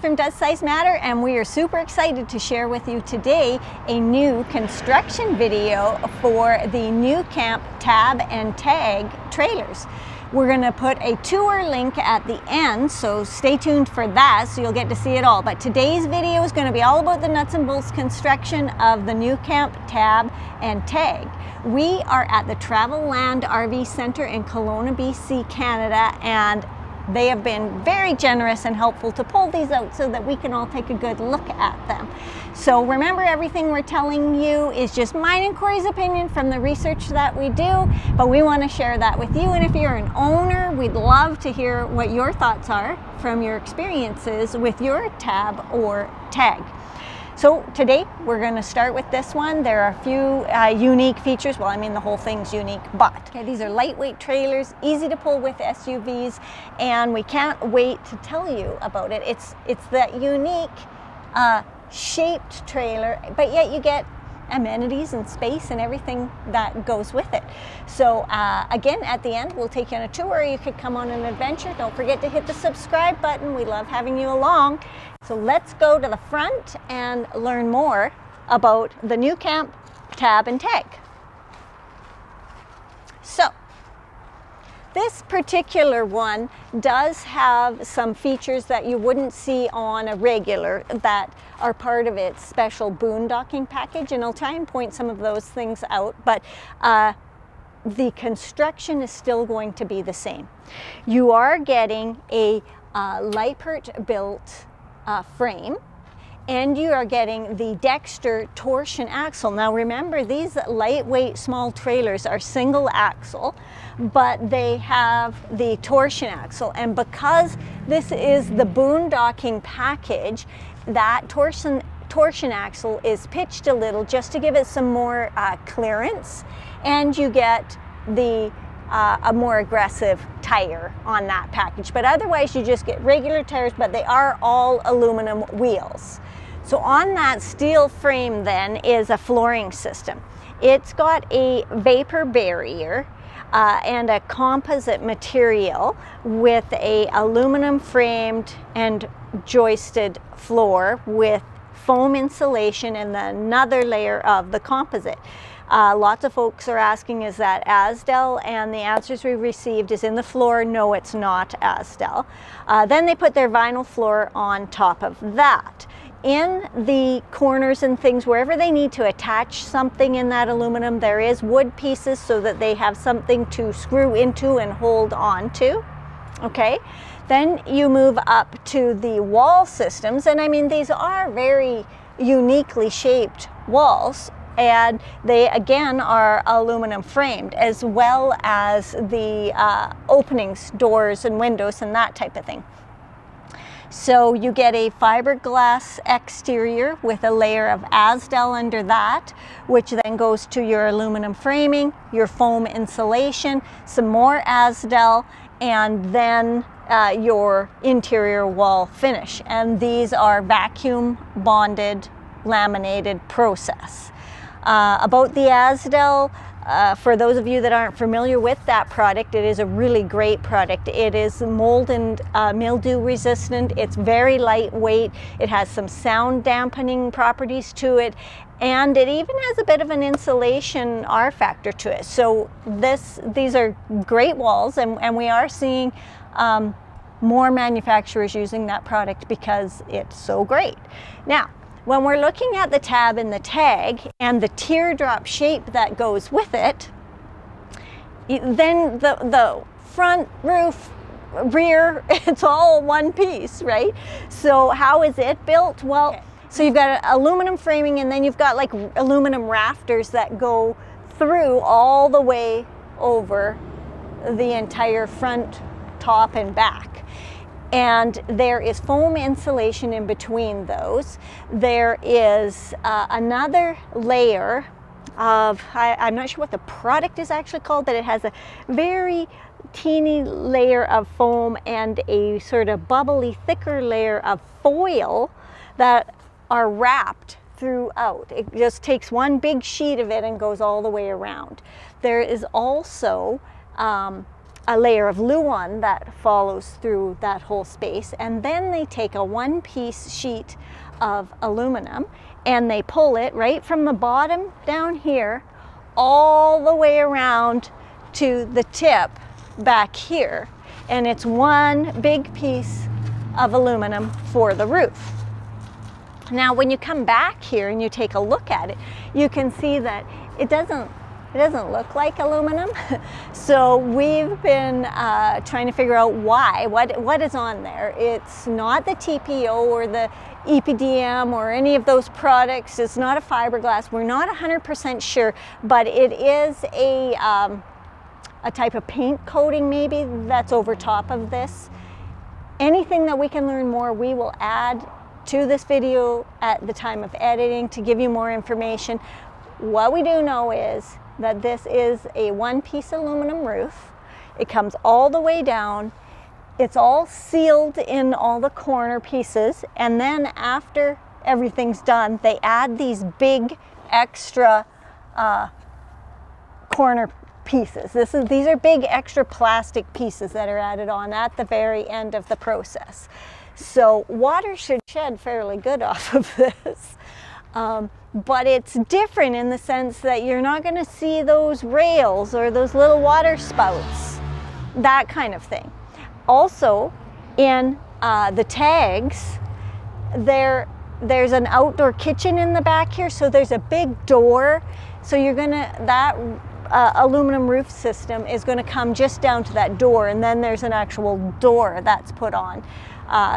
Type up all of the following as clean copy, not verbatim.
From Does Size Matter, and we are super excited to share with you today a new construction video for the nuCamp tab and tag trailers. We're going to put a tour link at the end, so stay tuned for that so you'll get to see it all. But today's video is going to be all about the nuts and bolts construction of the nuCamp tab and tag. We are at the Travelland RV Centre in Kelowna BC, Canada, and they have been very generous and helpful to pull these out so that we can all take a good look at them. So remember, everything we're telling you is just mine and Corey's opinion from the research that we do, but we want to share that with you. And if you're an owner, we'd love to hear what your thoughts are from your experiences with your tab or tag. So today we're going to start with this one. There are a few unique features. Well, I mean, the whole thing's unique, but these are lightweight trailers, easy to pull with SUVs, and we can't wait to tell you about it. It's that unique shaped trailer, but yet you get amenities and space and everything that goes with it. So again, at the end, we'll take you on a tour, or you could come on an adventure. Don't forget to hit the subscribe button. We love having you along. So let's go to the front and learn more about the nuCamp tab and tag. So this particular one does have some features that you wouldn't see on a regular that are part of its special boondocking package, and I'll try and point some of those things out, but the construction is still going to be the same. You are getting a Liepert built frame, and you are getting the Dexter torsion axle. Now remember, these lightweight small trailers are single axle, but they have the torsion axle, and because this is the boondocking package, that torsion axle is pitched a little just to give it some more clearance, and you get the a more aggressive tire on that package. But otherwise you just get regular tires, but they are all aluminum wheels. So on that steel frame then is a flooring system. It's got a vapor barrier and a composite material with a aluminum framed and joisted floor with foam insulation and another layer of the composite. Lots of folks are asking, is that azdel? And the answers we received is in the floor, no, it's not azdel. Then they put their vinyl floor on top of that. In the corners and things, wherever they need to attach something in that aluminum, there is wood pieces so that they have something to screw into and hold on to. Okay, then you move up to the wall systems, and I mean, these are very uniquely shaped walls, and they again are aluminum framed, as well as the openings, doors and windows and that type of thing. So you get a fiberglass exterior with a layer of azdel under that, which then goes to your aluminum framing, your foam insulation, some more azdel, and then your interior wall finish. And these are vacuum bonded, laminated process. About the azdel, for those of you that aren't familiar with that product, it is a really great product. It is mold and mildew resistant. It's very lightweight. It has some sound dampening properties to it, and it even has a bit of an insulation R factor to it. So these are great walls, and we are seeing more manufacturers using that product because it's so great. Now, when we're looking at the tab and the tag and the teardrop shape that goes with it, then the front, roof, rear, it's all one piece, right? So how is it built? Well, so you've got aluminum framing, and then you've got like aluminum rafters that go through all the way over the entire front, top, and back. And there is foam insulation in between those. There is another layer of, I'm not sure what the product is actually called, but it has a very teeny layer of foam and a sort of bubbly, thicker layer of foil that are wrapped throughout. It just takes one big sheet of it and goes all the way around. There is also a layer of Luan that follows through that whole space, and then they take a one-piece sheet of aluminum and they pull it right from the bottom down here all the way around to the tip back here, and it's one big piece of aluminum for the roof. Now when you come back here and you take a look at it, you can see that it doesn't look like aluminum. So we've been trying to figure out why, what is on there. It's not the TPO or the EPDM or any of those products. It's not a fiberglass. We're not 100% sure, but it is a type of paint coating maybe that's over top of this. Anything that we can learn more, we will add to this video at the time of editing to give you more information. What we do know is that this is a one-piece aluminum roof. It comes all the way down. It's all sealed in all the corner pieces, and then after everything's done, they add these big extra corner pieces. These are big extra plastic pieces that are added on at the very end of the process. So water should shed fairly good off of this. But it's different in the sense that you're not going to see those rails or those little water spouts, that kind of thing. Also, in the tags, there's an outdoor kitchen in the back here, so there's a big door. So that aluminum roof system is going to come just down to that door, and then there's an actual door that's put on.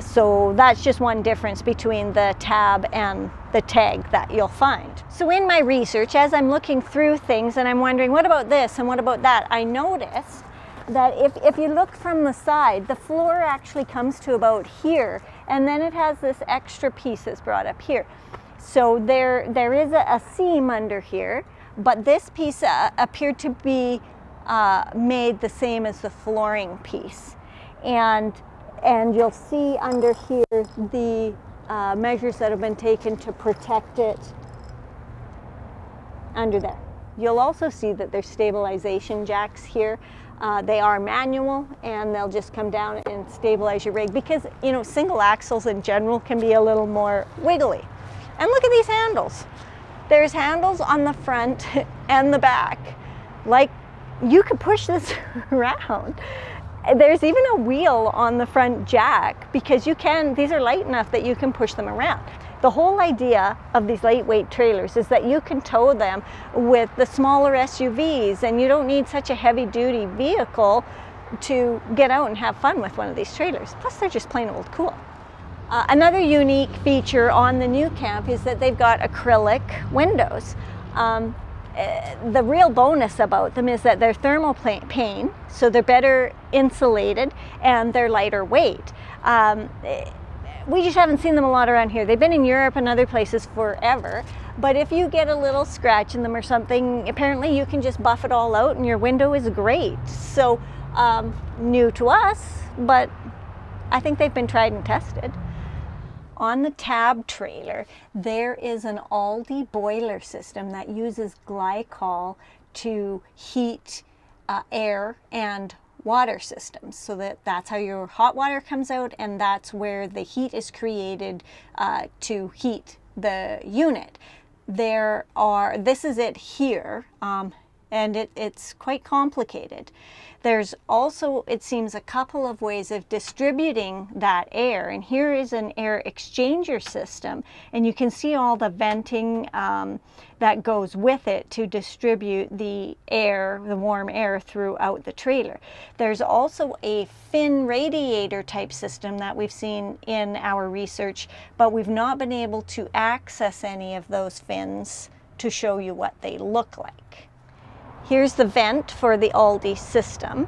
So that's just one difference between the tab and the tag that you'll find. So in my research, as I'm looking through things and I'm wondering, what about this and what about that? I noticed that if you look from the side, the floor actually comes to about here, and then it has this extra piece that's brought up here. So there is a seam under here, but this piece appeared to be made the same as the flooring piece. And you'll see under here the measures that have been taken to protect it under there. You'll also see that there's stabilization jacks here. They are manual, and they'll just come down and stabilize your rig, because single axles in general can be a little more wiggly. And look at these handles. There's handles on the front and the back. Like, you could push this around. There's even a wheel on the front jack, because these are light enough that you can push them around. The whole idea of these lightweight trailers is that you can tow them with the smaller SUVs, and you don't need such a heavy duty vehicle to get out and have fun with one of these trailers. Plus, they're just plain old cool. Another unique feature on the nuCamp is that they've got acrylic windows. The real bonus about them is that they're thermal pane, so they're better insulated and they're lighter weight. We just haven't seen them a lot around here. They've been in Europe and other places forever, but if you get a little scratch in them or something, apparently you can just buff it all out and your window is great. So new to us, but I think they've been tried and tested. On the tab trailer, there is an Alde boiler system that uses glycol to heat air and water systems, so that's how your hot water comes out, and that's where the heat is created to heat the unit. This is it here, and it's quite complicated. There's also, it seems, a couple of ways of distributing that air, and here is an air exchanger system, and you can see all the venting that goes with it to distribute the air, the warm air, throughout the trailer. There's also a fin radiator type system that we've seen in our research, but we've not been able to access any of those fins to show you what they look like. Here's the vent for the Alde system.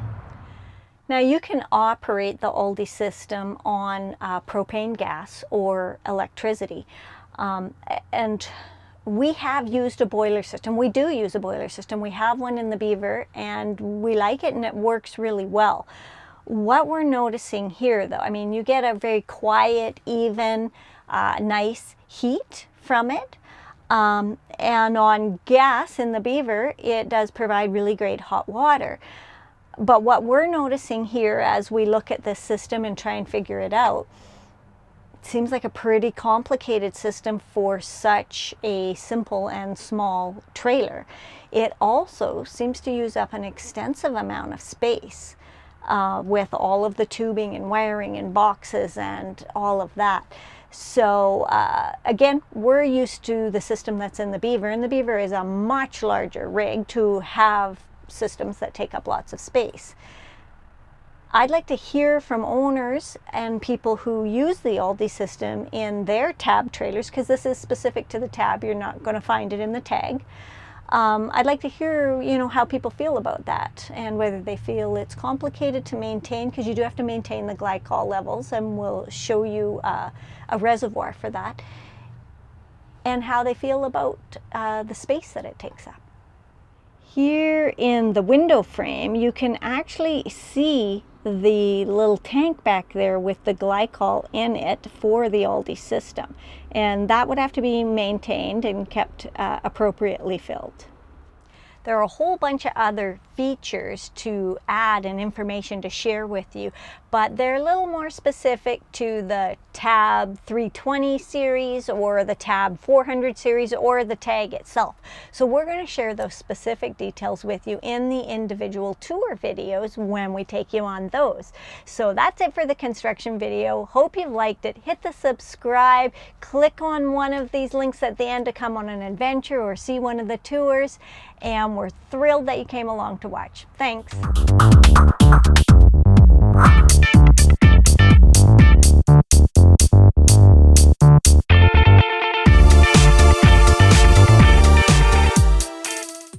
Now you can operate the Alde system on propane gas or electricity. And we have used a boiler system. We do use a boiler system. We have one in the Beaver and we like it and it works really well. What we're noticing here though, I mean, you get a very quiet, even, nice heat from it. And on gas in the Beaver, it does provide really great hot water. But what we're noticing here as we look at this system and try and figure it out, it seems like a pretty complicated system for such a simple and small trailer. It also seems to use up an extensive amount of space with all of the tubing and wiring and boxes and all of that. So again, we're used to the system that's in the Beaver, and the Beaver is a much larger rig to have systems that take up lots of space. I'd like to hear from owners and people who use the Alde system in their tab trailers, because this is specific to the tab. You're not going to find it in the tag. I'd like to hear, how people feel about that and whether they feel it's complicated to maintain, because you do have to maintain the glycol levels, and we'll show you a reservoir for that, and how they feel about the space that it takes up. Here in the window frame, you can actually see the little tank back there with the glycol in it for the Alde system, and that would have to be maintained and kept appropriately filled. There are a whole bunch of other features to add and information to share with you, but they're a little more specific to the Tab 320 series or the Tab 400 series or the tag itself. So we're going to share those specific details with you in the individual tour videos when we take you on those. So that's it for the construction video. Hope you've liked it. Hit the subscribe, click on one of these links at the end to come on an adventure or see one of the tours, and we're thrilled that you came along to watch. Thanks.